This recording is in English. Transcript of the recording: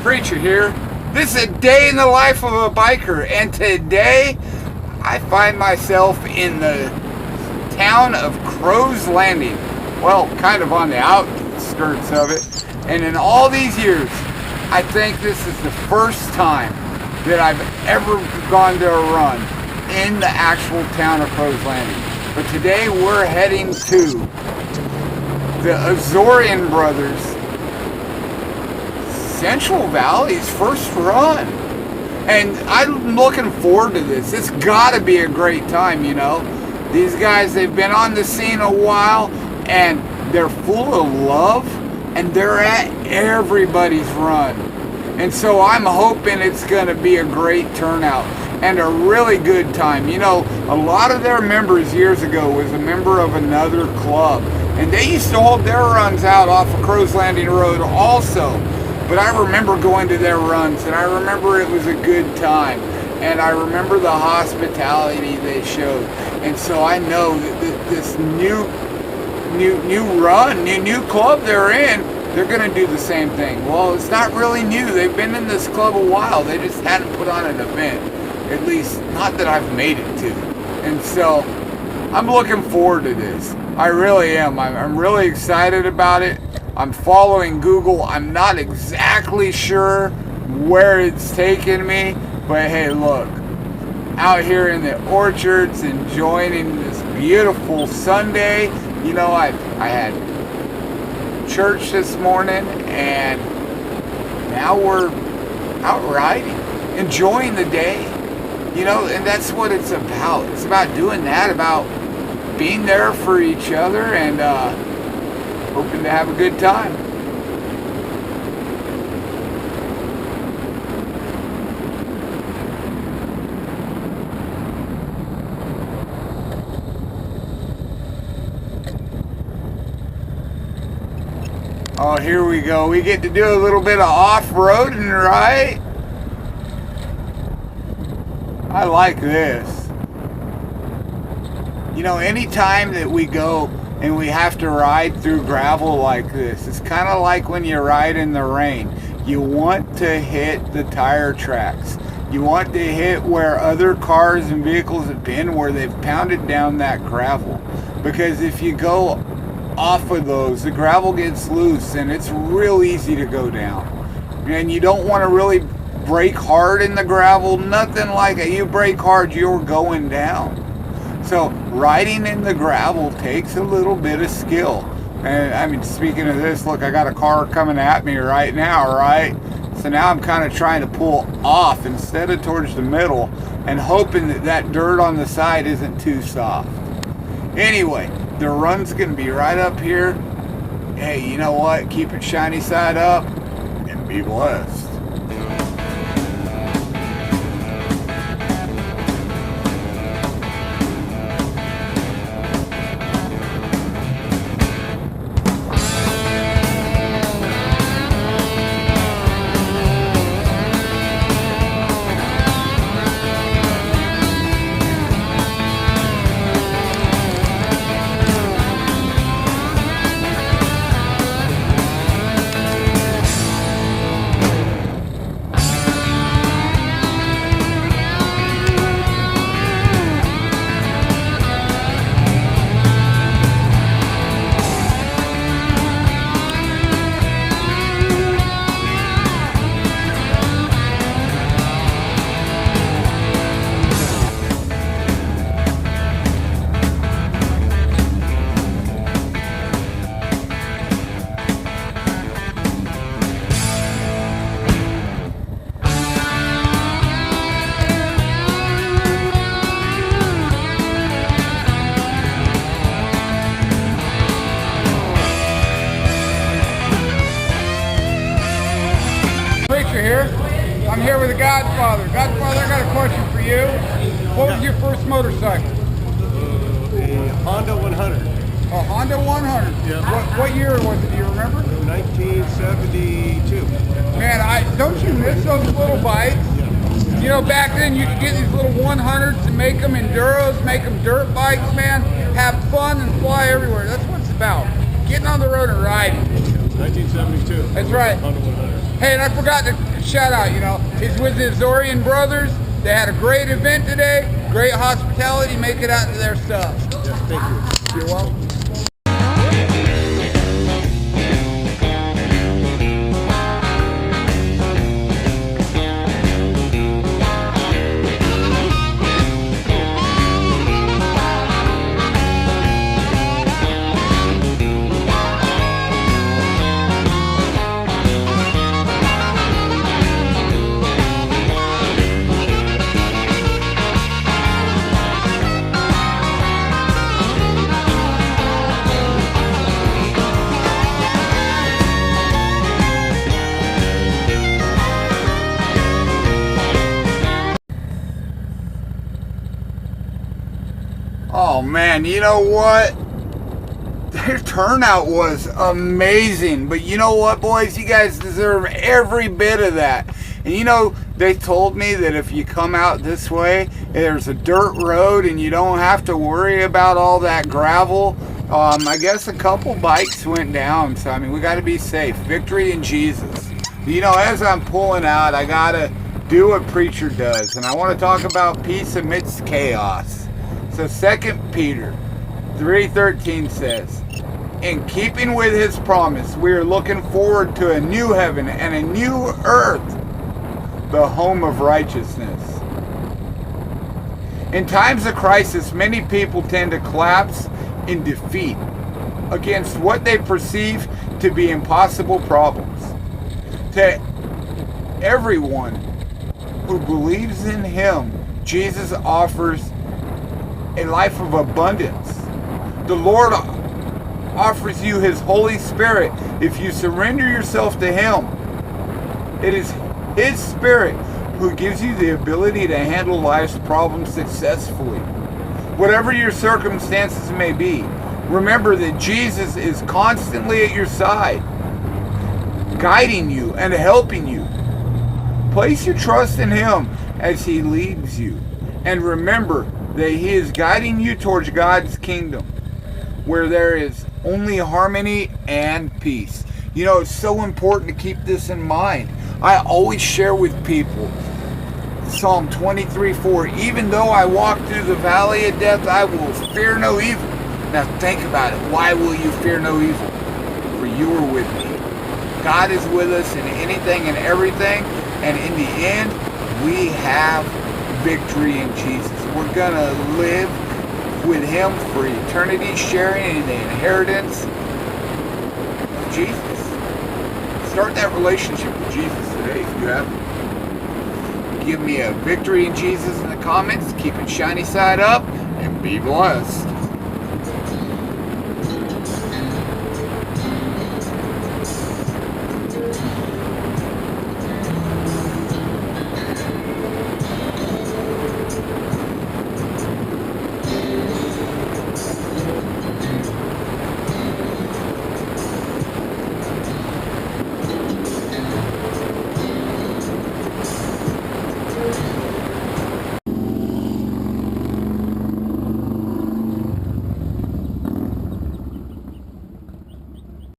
Preacher here. This is a day in the life of a biker, and today I find myself in the town of Crow's Landing. Well, kind of on the outskirts of it. And in all these years, I think this is the first time that I've ever gone to a run in the actual town of Crow's Landing. But today we're heading to the Azorean Brothers Central Valley's first run, and I'm looking forward to this. It's got to be a great time, you know. These guys, they've been on the scene a while, and they're full of love, and they're at everybody's run. And so I'm hoping it's going to be a great turnout and a really good time. You know, a lot of their members years ago was a member of another club, and they used to hold their runs out off of Crow's Landing Road also. But I remember going to their runs, and I remember it was a good time, and I remember the hospitality they showed. And so I know that this new club they're in, they're going to do the same thing. Well, it's not really new. They've been in this club a while. They just hadn't put on an event, at least not that I've made it to. And so I'm looking forward to this. I really am. I'm really excited about it. I'm following Google. I'm not exactly sure where it's taking me, but hey, look, out here in the orchards, enjoying this beautiful Sunday. You know, I had church this morning, and now we're out riding, enjoying the day. You know, and that's what it's about. It's about doing that, about being there for each other, and hoping to have a good time. Oh, here we go. We get to do a little bit of off-roading, right? I like this. You know, anytime that we go and we have to ride through gravel like this, it's kind of like when you ride in the rain. You want to hit the tire tracks. You want to hit where other cars and vehicles have been, where they've pounded down that gravel. Because if you go off of those, the gravel gets loose and it's real easy to go down. And you don't want to really brake hard in the gravel, nothing like it. You brake hard, you're going down. So riding in the gravel takes a little bit of skill. And I mean, speaking of this, look, I got a car coming at me right now, right? So now I'm kind of trying to pull off instead of towards the middle and hoping that that dirt on the side isn't too soft. Anyway, the run's going to be right up here. Hey, you know what? Keep it shiny side up and be blessed. Here. I'm here with the Godfather. Godfather, I got a question for you. What was your first motorcycle? A Honda 100. A Honda 100? Yeah. What year was it? Do you remember? 1972. Man, don't you miss those little bikes? Yeah. You know, back then you could get these little 100s and make them enduros, make them dirt bikes, man. Have fun and fly everywhere. That's what it's about. Getting on the road and riding. 1972. That's right. Honda 100. Hey, and I forgot to shout out, it's with the Azorean Brothers. They had a great event today, great hospitality. Make it out to their stuff. Yes, thank you. You're welcome. Oh man, you know what? Their turnout was amazing. But you know what, boys? You guys deserve every bit of that. And they told me that if you come out this way, there's a dirt road and you don't have to worry about all that gravel. I guess a couple bikes went down. So, we got to be safe. Victory in Jesus. As I'm pulling out, I got to do what preacher does. And I want to talk about peace amidst chaos. So 2 Peter 3:13 says, in keeping with his promise, we are looking forward to a new heaven and a new earth, the home of righteousness. In times of crisis, many people tend to collapse in defeat against what they perceive to be impossible problems. To everyone who believes in him, Jesus offers a life of abundance. The Lord offers you his Holy Spirit if you surrender yourself to him. It is his Spirit who gives you the ability to handle life's problems successfully. Whatever your circumstances may be, remember that Jesus is constantly at your side, guiding you and helping you. Place your trust in him as he leads you, and remember that he is guiding you towards God's kingdom, where there is only harmony and peace. It's so important to keep this in mind. I always share with people Psalm 23:4. Even though I walk through the valley of death, I will fear no evil. Now think about it. Why will you fear no evil? For you are with me. God is with us in anything and everything, and in the end, we have victory in Jesus. We're gonna live with him for eternity, sharing in the inheritance of Jesus. Start that relationship with Jesus today if you haven't. Give me a victory in Jesus in the comments. Keep it shiny side up and be blessed.